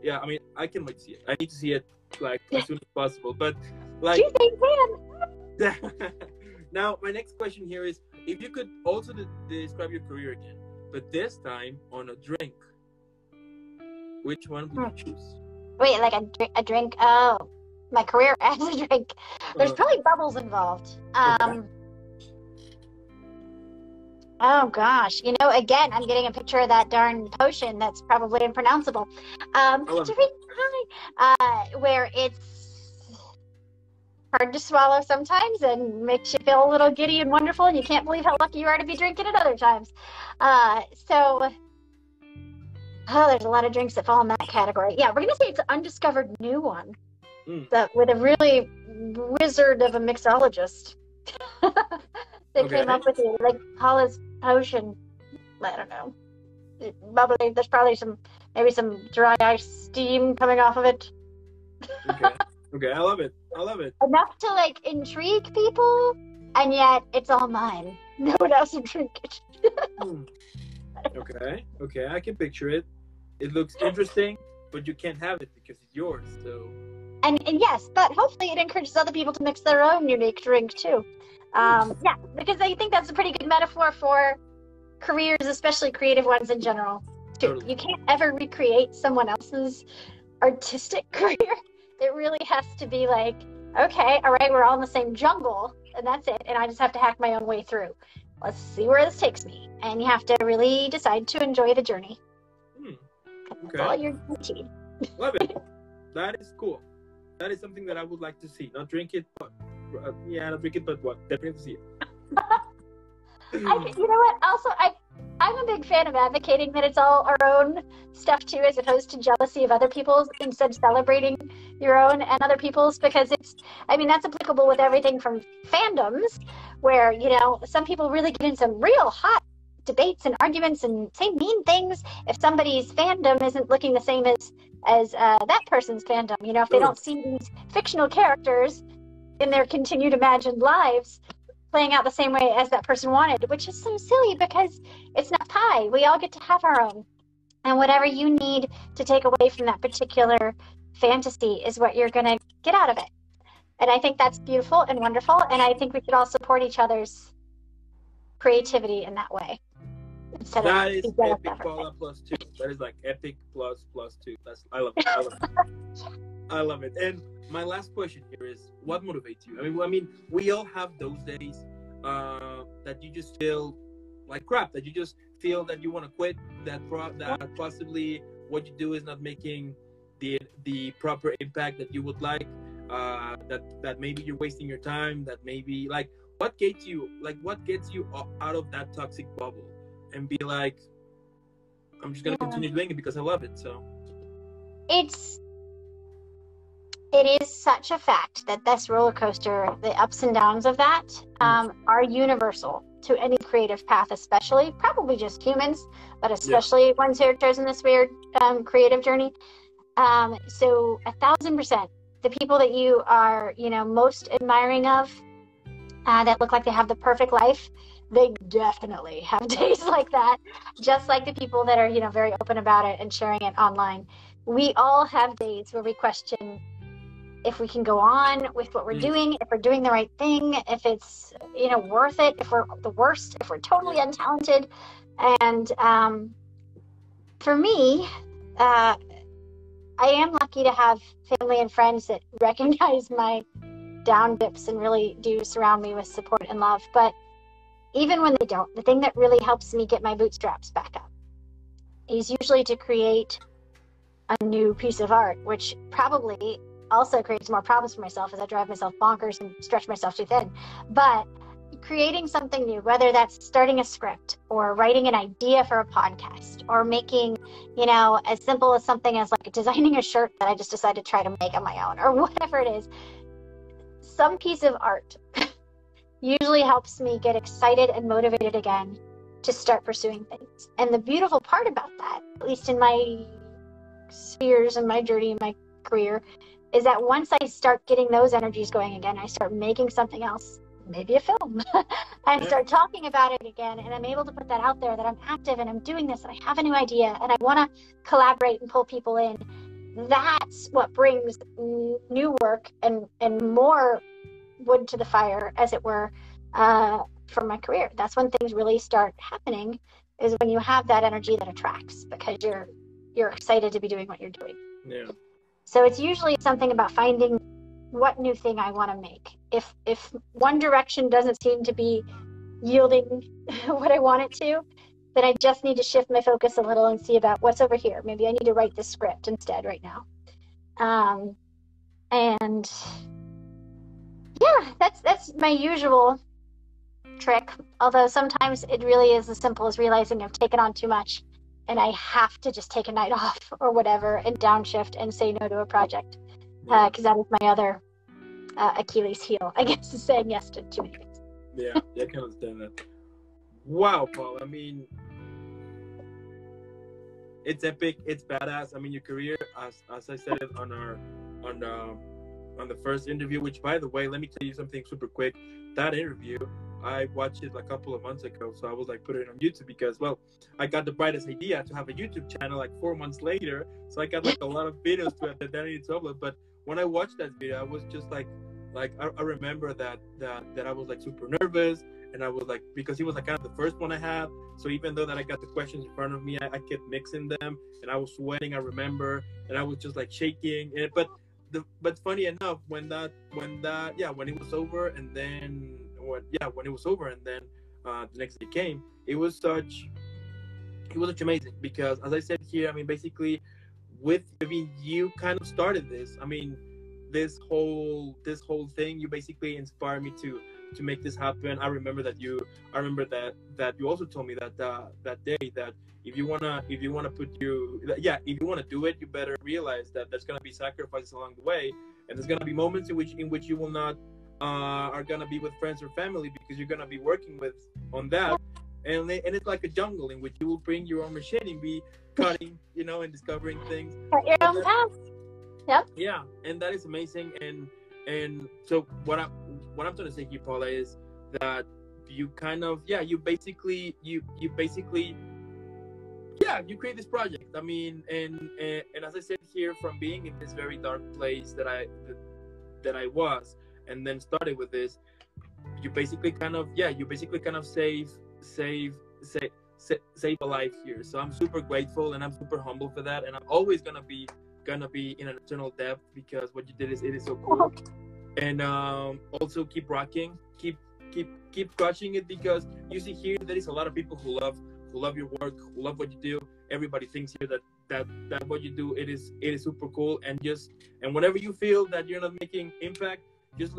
Yeah, I mean, I can't wait to see it. I need to see it like as soon as possible. But like, now my next question here is, if you could also describe your career again, but this time on a drink, which one would you choose? Wait, like a drink? Oh, my career as a drink. There's probably bubbles involved. Okay. Oh gosh, again, I'm getting a picture of that darn potion that's probably impronounceable. Where it's hard to swallow sometimes and makes you feel a little giddy and wonderful, and you can't believe how lucky you are to be drinking it other times. There's a lot of drinks that fall in that category. Yeah, we're gonna say it's an undiscovered new one, with a really wizard of a mixologist. They came up with it, like Paula's potion. I don't know. Bubbly. There's probably some dry ice steam coming off of it. Okay, I love it. Enough to like intrigue people, and yet it's all mine. No one else will drink it. Okay, I can picture it. It looks interesting, but you can't have it because it's yours. So. And yes, but hopefully it encourages other people to mix their own unique drink too. Yeah, because I think that's a pretty good metaphor for careers, especially creative ones in general. Totally. You can't ever recreate someone else's artistic career. It really has to be like, okay, all right, we're all in the same jungle, and that's it, and I just have to hack my own way through. Let's see where this takes me. And you have to really decide to enjoy the journey. That's all you're guaranteed. Love it. That is cool. That is something that I would like to see. Not drink it, but not drink it, but what? Definitely see it. You know what? Also, I'm a big fan of advocating that it's all our own stuff too, as opposed to jealousy of other people's. Instead, celebrating your own and other people's, because that's applicable with everything from fandoms, where some people really get in some real hot debates and arguments and say mean things if somebody's fandom isn't looking the same as that person's fandom. If they don't see these fictional characters in their continued imagined lives playing out the same way as that person wanted, which is so silly because it's not pie. We all get to have our own. And whatever you need to take away from that particular fantasy is what you're going to get out of it. And I think that's beautiful and wonderful. And I think we should all support each other's creativity in that way. That is epic Paula +2. That is like epic +2. I love it. I love it. And my last question here is, what motivates you? I mean, we all have those days that you just feel like crap, that you just feel that you want to quit, that possibly what you do is not making the proper impact that you would like, that maybe you're wasting your time, that maybe like what gets you out of that toxic bubble and be like, I'm just gonna continue doing it because I love it. So it is such a fact that this roller coaster, the ups and downs of that, are universal to any creative path, especially probably just humans, but especially ones who are chosen this weird creative journey. So 1,000%, the people that you are, most admiring of, that look like they have the perfect life, they definitely have days like that. Just like the people that are, very open about it and sharing it online. We all have days where we question if we can go on with what we're doing, if we're doing the right thing, if it's, worth it, if we're the worst, if we're totally untalented. And for me, I am lucky to have family and friends that recognize my down dips and really do surround me with support and love. But, even when they don't, the thing that really helps me get my bootstraps back up is usually to create a new piece of art, which probably also creates more problems for myself as I drive myself bonkers and stretch myself too thin. But creating something new, whether that's starting a script or writing an idea for a podcast or making, you know, as simple as something as like designing a shirt that I just decided to try to make on my own or whatever it is, some piece of art usually helps me get excited and motivated again to start pursuing things. And the beautiful part about that, at least in my spheres and my journey in my career, is that once I start getting those energies going again, I start making something else, maybe a film, and start talking about it again, and I'm able to put that out there that I'm active and I'm doing this and I have a new idea and I want to collaborate and pull people in. That's what brings new work and more wood to the fire, as it were, for my career. That's when things really start happening, is when you have that energy that attracts, because you're excited to be doing what you're doing. Yeah. So it's usually something about finding what new thing I want to make. If one direction doesn't seem to be yielding what I want it to, then I just need to shift my focus a little and see about what's over here. Maybe I need to write this script instead right now. And yeah, that's my usual trick. Although sometimes it really is as simple as realizing I've taken on too much and I have to just take a night off or whatever and downshift and say no to a project. Because that is my other Achilles heel, I guess, is saying yes to too many things. Yeah, I can understand that. Wow, Paul. I mean, it's epic. It's badass. I mean, your career, as I said it on the first interview, which, by the way, let me tell you something super quick. That interview, I watched it a couple of months ago, so I was like, put it on YouTube because, well, I got the brightest idea to have a YouTube channel like 4 months later. So I got like a lot of videos to it that I needed to upload. But when I watched that video, I was just like I remember that I was like super nervous, and I was like, because he was like kind of the first one I had. So even though that I got the questions in front of me, I kept mixing them, and I was sweating. I remember, and I was just like shaking. But funny enough, when it was over, and then the next day came, it was such amazing, because as I said here, I mean, basically you kind of started this. I mean, this whole thing, you basically inspired me to make this happen. I remember that you also told me that day that if you wanna do it, you better realize that there's gonna be sacrifices along the way, and there's gonna be moments in which you will not are gonna be with friends or family, because you're gonna be working on that, and it's like a jungle in which you will bring your own machine and be cutting, and discovering things. Cut your own path. Yep. Yeah, and that is amazing. And so what I'm trying to say here, Paula, is that you kind of you basically create this project. I mean, and as I said here, from being in this very dark place that I was, and then started with this, you basically kind of save a life here. So I'm super grateful, and I'm super humble for that, and I'm always gonna be in an eternal debt, because what you did it is so cool. And also keep rocking, keep crushing it, because you see here there is a lot of people who love your work, who love what you do. Everybody thinks here that what you do, it is super cool. And whenever you feel that you're not making impact, just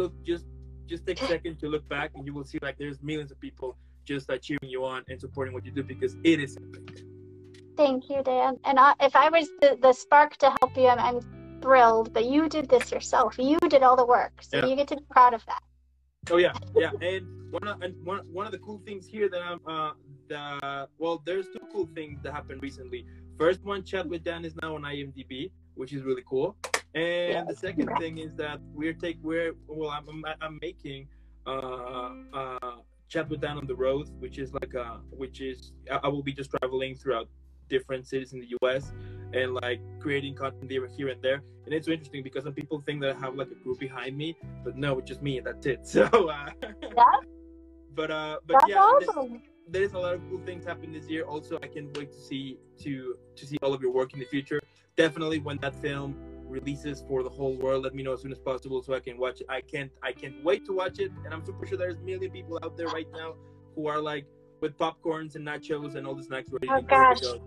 take a second to look back, and you will see like there's millions of people just cheering you on and supporting what you do, because it is epic. Thank you, Dan. And if I was the spark to help you, I'm thrilled. But you did this yourself. You did all the work, so you get to be proud of that. Oh yeah. And one of the cool things here that there's two cool things that happened recently. First one, Chat with Dan is now on IMDb, which is really cool. And the second thing is that I'm making Chat with Dan on the road, which is I will be just traveling throughout different cities in the US and like creating content here and there. And it's so interesting because some people think that I have like a group behind me, but no, it's just me and that's it. So but awesome. There is a lot of cool things happening this year. Also, I can't wait to see all of your work in the future. Definitely when that film releases for the whole world, let me know as soon as possible so I can watch it. I can't wait to watch it, and I'm super sure there's a million people out there right now who are like with popcorns and nachos and all the snacks ready Oh to gosh, go to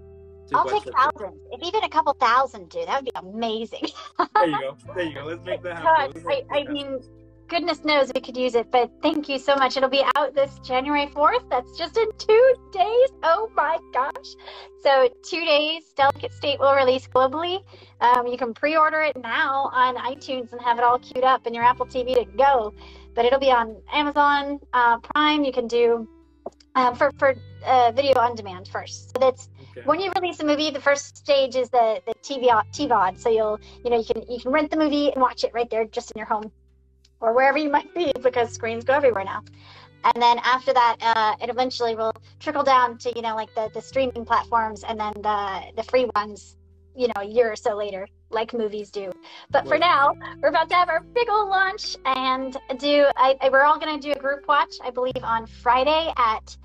I'll watch take that. thousands. If even a couple thousand do, that would be amazing. There you go. There you go. Let's make that happen. God, Let's make that I happen. mean, goodness knows we could use it, but thank you so much. It'll be out this January 4th. That's just in 2 days. Oh my gosh. So 2 days, Delicate State will release globally. You can pre-order it now on iTunes and have it all queued up in your Apple TV to go. But it'll be on Amazon Prime. You can do for video on demand first. So that's when you release a movie. The first stage is the TVOD. So you can rent the movie and watch it right there, just in your home or wherever you might be, because screens go everywhere now. And then after that, it eventually will trickle down to like the streaming platforms, and then the free ones, a year or so later, like movies do. But for now, we're about to have our big old launch and we're all going to do a group watch, I believe, on Friday at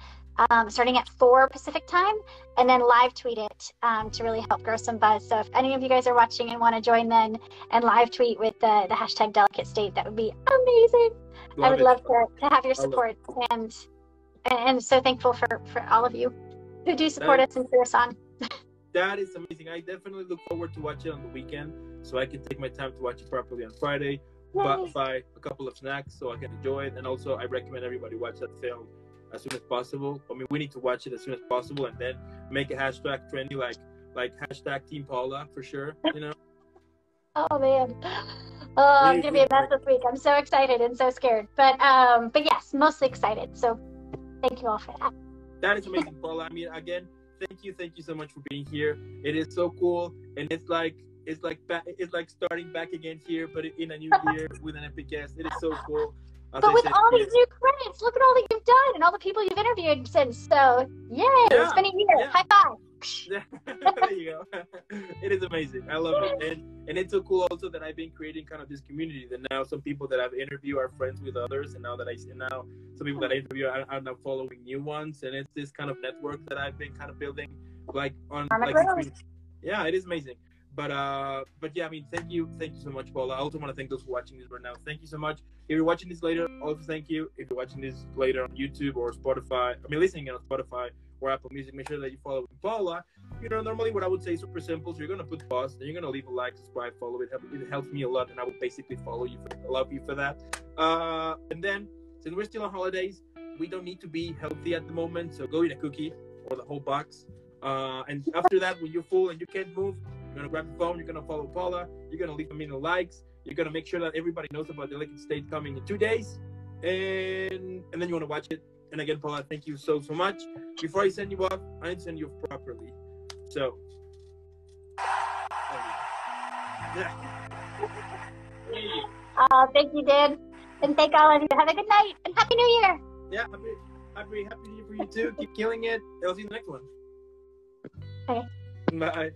starting at 4 Pacific time, and then live tweet it to really help grow some buzz. So if any of you guys are watching and want to join then and live tweet with the hashtag Delicate State, that would be amazing. I would love to have your support, and so thankful for all of you who do support us and cheer us on. That is amazing. I definitely look forward to watch it on the weekend, so I can take my time to watch it properly on Friday. Buy a couple of snacks so I can enjoy it, and also I recommend everybody watch that film as soon as possible. I mean, we need to watch it as soon as possible, and then make a hashtag trendy, like hashtag Team Paula for sure. Oh man, I'm gonna be a mess this week. I'm so excited and so scared, but yes, mostly excited. So thank you all for that. That is amazing, Paula. I mean, again, thank you so much for being here. It is so cool, and it's like starting back again here, but in a new year with an epic guest. It is so cool. But with all these new credits, look at all that you've done and all the people you've interviewed since. So, yay! It's been a year. Yeah. High five. There you go. It is amazing. I love it, and it's so cool also that I've been creating kind of this community. That now some people that I've interviewed are friends with others, and now some people that I interview are now following new ones, and it's this kind of network that I've been kind of building, yeah, it is amazing. But yeah, I mean, thank you so much, Paula. I also want to thank those who are watching this right now. Thank you so much. If you're watching this later, also thank you. If you're watching this later on YouTube or Spotify, listening on Spotify or Apple Music, make sure that you follow Paula. Normally what I would say is super simple. So you're gonna put pause, and you're gonna leave a like, subscribe, follow it. It helps me a lot, and I will basically follow you. Love you for that. And then since we're still on holidays, we don't need to be healthy at the moment. So go eat a cookie or the whole box. And after that, when you're full and you can't move, you're going to grab the phone, you're going to follow Paula, you're going to leave a million likes, you're going to make sure that everybody knows about the Delicate State coming in 2 days, and then you want to watch it. And again, Paula, thank you so much. Before I send you off, I need to send you off properly. So, Thank you, Dan. And thank all of you. Have a good night, and Happy New Year. Yeah, happy New Year for you too. Keep killing it. I'll see you in the next one. Okay. Bye.